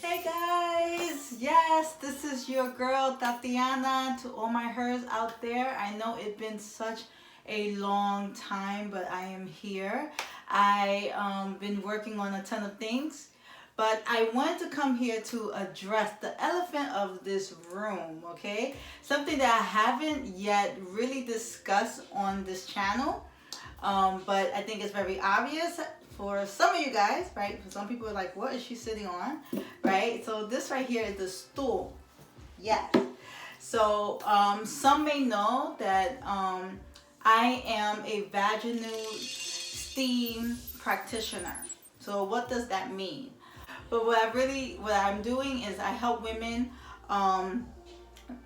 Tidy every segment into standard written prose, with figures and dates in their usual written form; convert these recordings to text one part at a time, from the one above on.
Hey guys, yes, this is your girl Tatiana. To all my hers out there, I know it's been such a long time, but I am here. I been working on a ton of things, but I wanted to come here to address the elephant of this room, okay? Something that I haven't yet really discussed on this channel, but I think it's very obvious for some of you guys, right? For some people are like, what is she sitting on, right? So this right here is the stool. Yes. So some may know that I am a vaginal steam practitioner. So what does that mean? But what I'm doing is I help women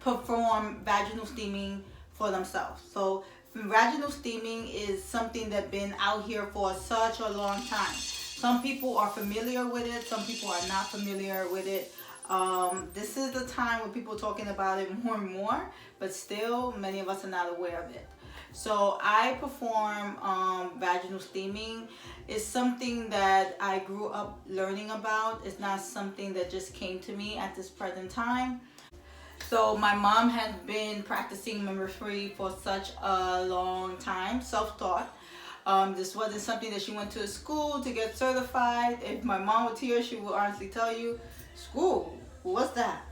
perform vaginal steaming for themselves. So vaginal steaming is something that's been out here for such a long time. Some people are familiar with it, some people are not familiar with it. This is the time when people are talking about it more and more, but still many of us are not aware of it. So I perform vaginal steaming. It's something that I grew up learning about. It's not something that just came to me at this present time. So my mom has been practicing midwifery for such a long time, self-taught. This wasn't something that she went to a school to get certified. If my mom was here, she would honestly tell you, school, what's that?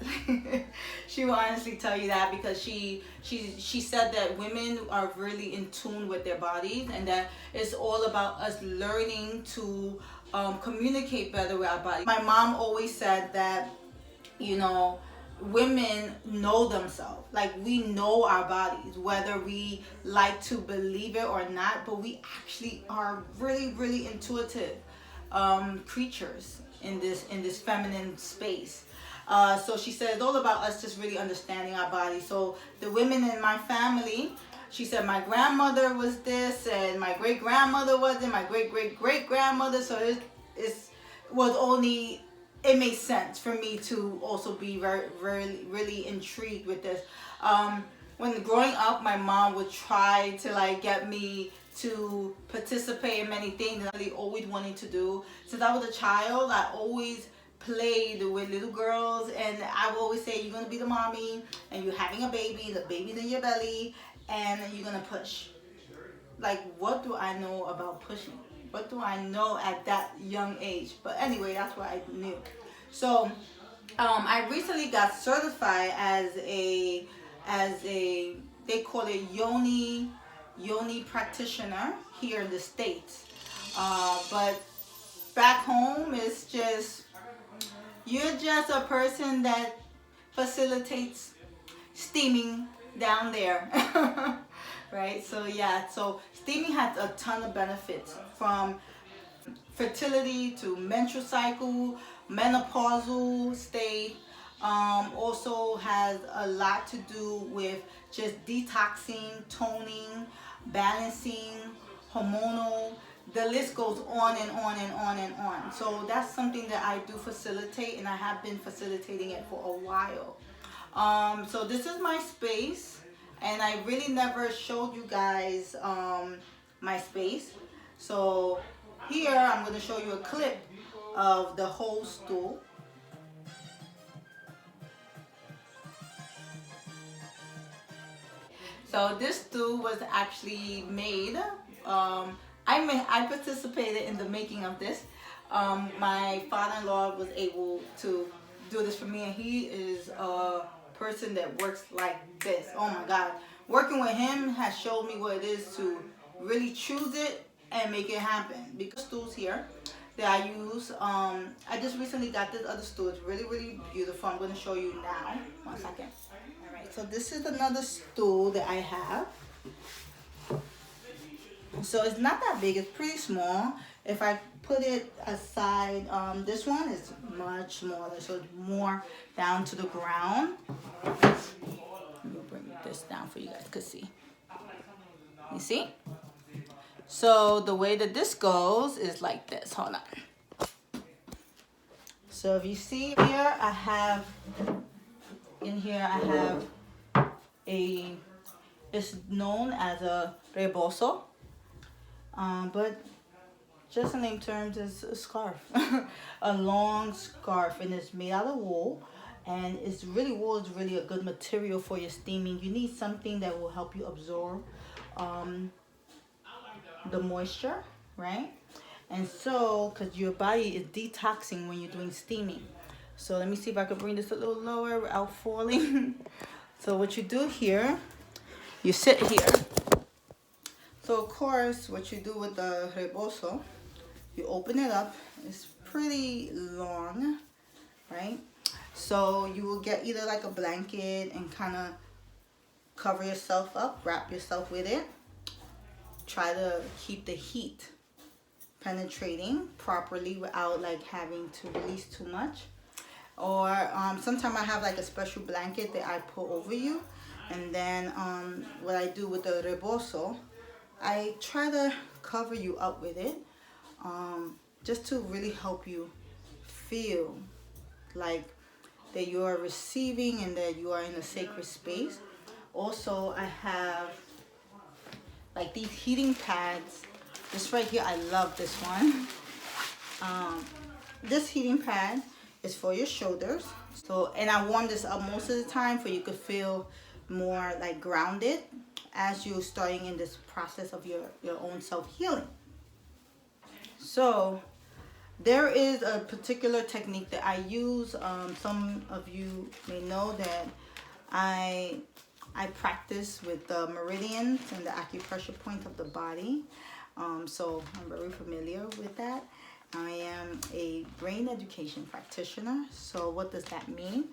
She will honestly tell you that because she said that women are really in tune with their bodies, and that it's all about us learning to communicate better with our body. My mom always said that, you know, women know themselves. Like, we know our bodies, whether we like to believe it or not, but we actually are really intuitive creatures in this feminine space. So she said it's all about us just really understanding our body. So the women in my family, she said my grandmother was this, and my great grandmother was it, my great grandmother. So it was only, it made sense for me to also be really intrigued with this. When growing up, my mom would try to like get me to participate in many things that I really always wanted to do. Since I was a child, I always played with little girls, and I would always say, you're gonna be the mommy, and you're having a baby, the baby's in your belly, and you're gonna push. Like, what do I know about pushing? What do I know at that young age? But anyway, that's what I knew. So I recently got certified as a they call it yoni practitioner here in the States. But back home, it's just, you're just a person that facilitates steaming down there. Right? So yeah, so steaming has a ton of benefits, from fertility to menstrual cycle, menopausal state. Also has a lot to do with just detoxing, toning, balancing, hormonal. The list goes on and on and on and on. So that's something that I do facilitate, and I have been facilitating it for a while. So this is my space. And I really never showed you guys my space. So here I'm going to show you a clip of the whole stool. So this stool was actually made. I participated in the making of this. My father-in-law was able to do this for me, and he is a person that works like this. Oh my God. Working with him has showed me what it is to really choose it and make it happen. Because stools here that I use, I just recently got this other stool. It's really beautiful. I'm going to show you now. 1 second. All right, so this is another stool that I have. So it's not that big, it's pretty small. If I put it aside, this one is much smaller, so it's more down to the ground. Let me bring this down for you guys to see. You see? So the way that this goes is like this. Hold on. So if you see here, I have a, it's known as a rebozo, but just in name terms, it's a scarf, a long scarf, and it's made out of wool. And it's really, wool is really a good material for your steaming. You need something that will help you absorb the moisture, right? And so, because your body is detoxing when you're doing steaming. So let me see if I can bring this a little lower without falling. So what you do here, you sit here. So of course, what you do with the rebozo, you open it up. It's pretty long, right? So you will get either like a blanket and kind of cover yourself up, wrap yourself with it. Try to keep the heat penetrating properly without like having to release too much. Or sometimes I have like a special blanket that I put over you. And then what I do with the rebozo, I try to cover you up with it, just to really help you feel like that you are receiving and that you are in a sacred space. Also, I have like these heating pads. This right here, I love this one. This heating pad is for your shoulders. So, and I warm this up most of the time for you could feel more like grounded as you're starting in this process of your own self-healing. So there is a particular technique that I use. Some of you may know that I practice with the meridians and the acupressure point of the body. So I'm very familiar with that. I am a brain education practitioner. So what does that mean?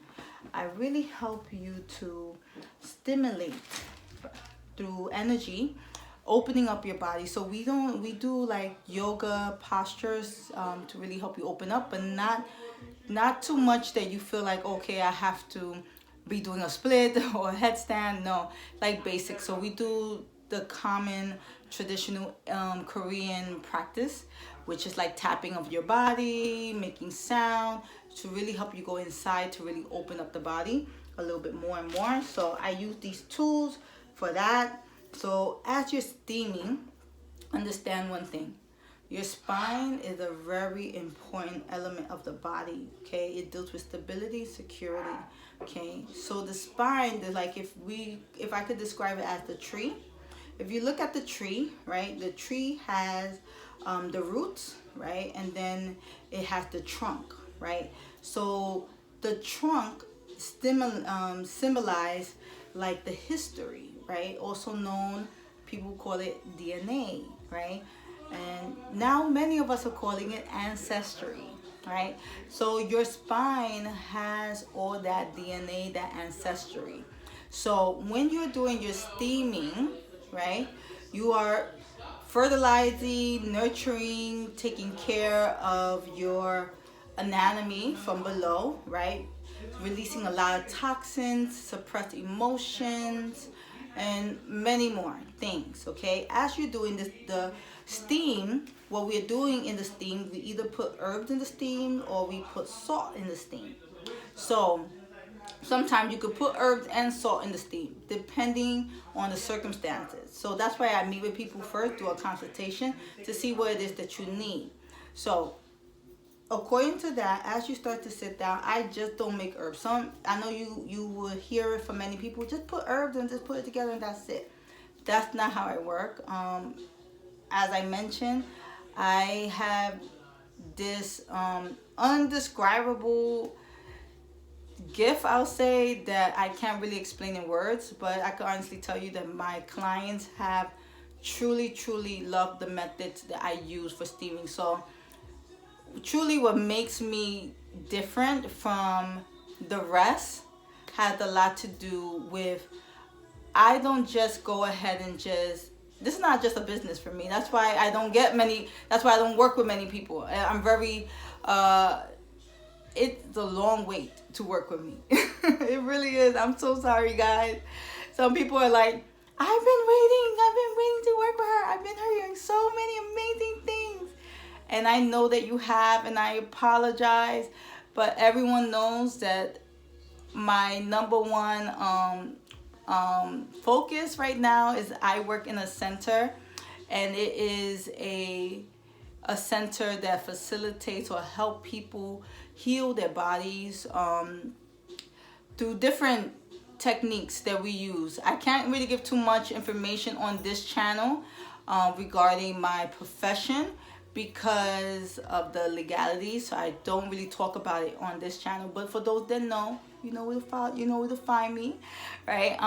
I really help you to stimulate through energy, opening up your body. So we do like yoga postures to really help you open up, but not too much that you feel like, okay, I have to be doing a split or a headstand. No, like basic. So we do the common traditional Korean practice, which is like tapping of your body, making sound to really help you go inside to really open up the body a little bit more and more. So I use these tools for that. So as you're steaming, understand one thing. Your spine is a very important element of the body, okay? It deals with stability, security, okay? So the spine is like, if I could describe it as the tree. If you look at the tree, right? The tree has the roots, right? And then it has the trunk, right? So the trunk symbolize like the history, right? Also known, people call it DNA, right? And now many of us are calling it ancestry, right? So your spine has all that DNA, that ancestry. So when you're doing your steaming, right, you are fertilizing, nurturing, taking care of your anatomy from below, right? Releasing a lot of toxins, suppressed emotions, and many more things, okay? As you're doing this, the steam, what we're doing in the steam, we either put herbs in the steam or we put salt in the steam. So sometimes you could put herbs and salt in the steam, depending on the circumstances. So that's why I meet with people first, do a consultation to see what it is that you need. So according to that, as you start to sit down, I just don't make herbs. I know you will hear it from many people, just put herbs and just put it together and that's it. That's not how I work. As I mentioned, I have this undescribable gift, I'll say, that I can't really explain in words, but I can honestly tell you that my clients have truly loved the methods that I use for steaming. So truly what makes me different from the rest has a lot to do with, I don't just go ahead and just this is not just a business for me. That's why I don't get many, that's why I don't work with many people. I'm very, it's a long wait to work with me. It really is. I'm so sorry, guys. Some people are like, I've been waiting to work with her. I've been hearing so many amazing things. And I know that you have, and I apologize, but everyone knows that my number one focus right now is I work in a center, and it is a center that facilitates or help people heal their bodies through different techniques that we use. I can't really give too much information on this channel regarding my profession because of the legality, so I don't really talk about it on this channel. But for those that know, you know where to find me, right?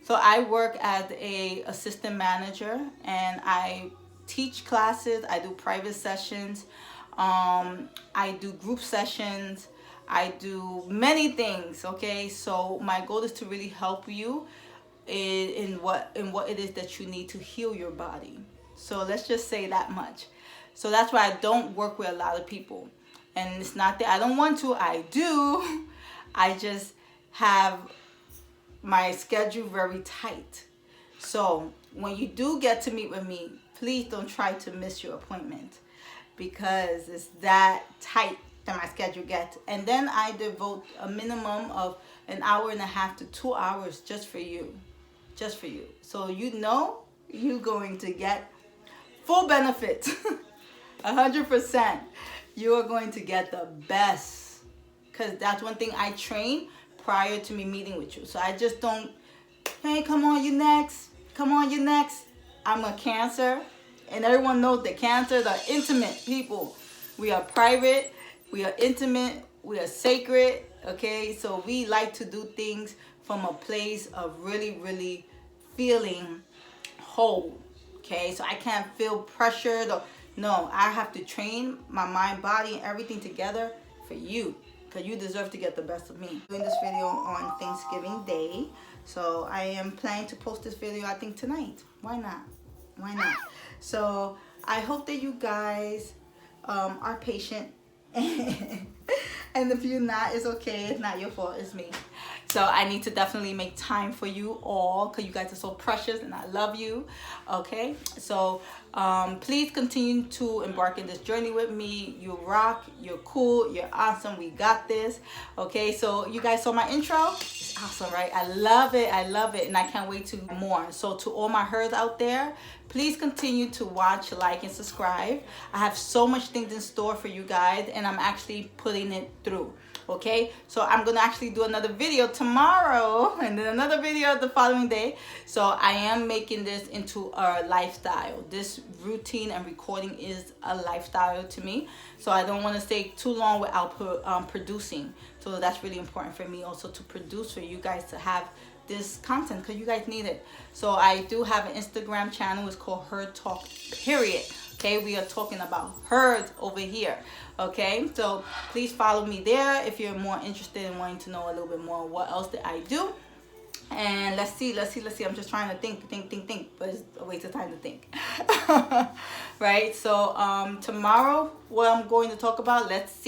So I work as a assistant manager, and I teach classes. I do private sessions. I do group sessions. I do many things. Okay, so my goal is to really help you in what it is that you need to heal your body. So let's just say that much. So that's why I don't work with a lot of people, and it's not that I don't want to. I do. I just have my schedule very tight. So when you do get to meet with me, please don't try to miss your appointment, because it's that tight that my schedule gets. And then I devote a minimum of an hour and a half to 2 hours just for you. Just for you. So you know you're going to get full benefit. 100%. You are going to get the best. Because that's one thing I train prior to me meeting with you. So I just don't, hey, come on, you next. Come on, you next. I'm a Cancer. And everyone knows that Cancers are intimate people. We are private. We are intimate. We are sacred. Okay? So we like to do things from a place of really, really feeling whole. Okay? So I can't feel pressured. No, I have to train my mind, body, and everything together for you. Because you deserve to get the best of me. I'm doing this video on Thanksgiving Day. So I am planning to post this video, I think, tonight. Why not? Why not? So I hope that you guys are patient. And if you're not, it's okay. It's not your fault. It's me. So I need to definitely make time for you all, because you guys are so precious and I love you. Okay, so please continue to embark in this journey with me. You rock. You're cool. You're awesome. We got this. Okay, so you guys saw my intro. It's awesome, right? I love it. I love it, and I can't wait to do more. So to all my herds out there, please continue to watch, like, and subscribe. I have so much things in store for you guys, and I'm actually putting it through. Okay, so I'm gonna actually do another video tomorrow, and then another video the following day. So I am making this into a lifestyle. This routine and recording is a lifestyle to me, so I don't want to stay too long without producing. So that's really important for me also, to produce for you guys, to have this content, because you guys need it. So I do have an Instagram channel. It's called Herd Talk Period. Okay, we are talking about herds over here. Okay, so please follow me there if you're more interested in wanting to know a little bit more what else that I do. And let's see. I'm just trying to think, but it's a waste of time to think. Right, so tomorrow, what I'm going to talk about, let's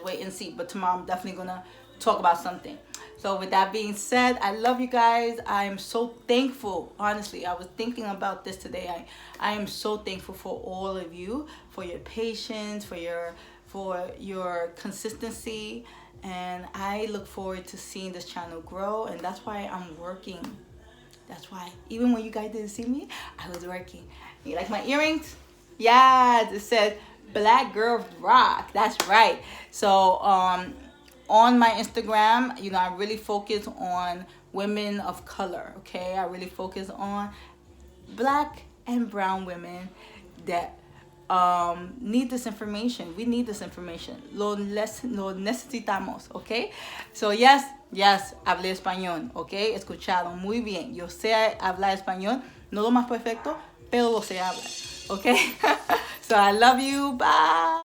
wait and see. But tomorrow I'm definitely gonna talk about something. So with that being said, I love you guys. I am so thankful. Honestly, I was thinking about this today. I am so thankful for all of you, for your patience, for your consistency, and I look forward to seeing this channel grow. And that's why I'm working. That's why, even when you guys didn't see me, I was working. You like my earrings? Yes, it says Black Girls Rock. That's right. So on my Instagram, you know, I really focus on women of color. Okay, I really focus on Black and brown women that need this information. We need this information. Lo necesitamos, okay? So yes, hablé español, okay? Escucharon muy bien. Yo sé hablar español, no lo más perfecto, pero lo sé hablar, okay? So I love you. Bye.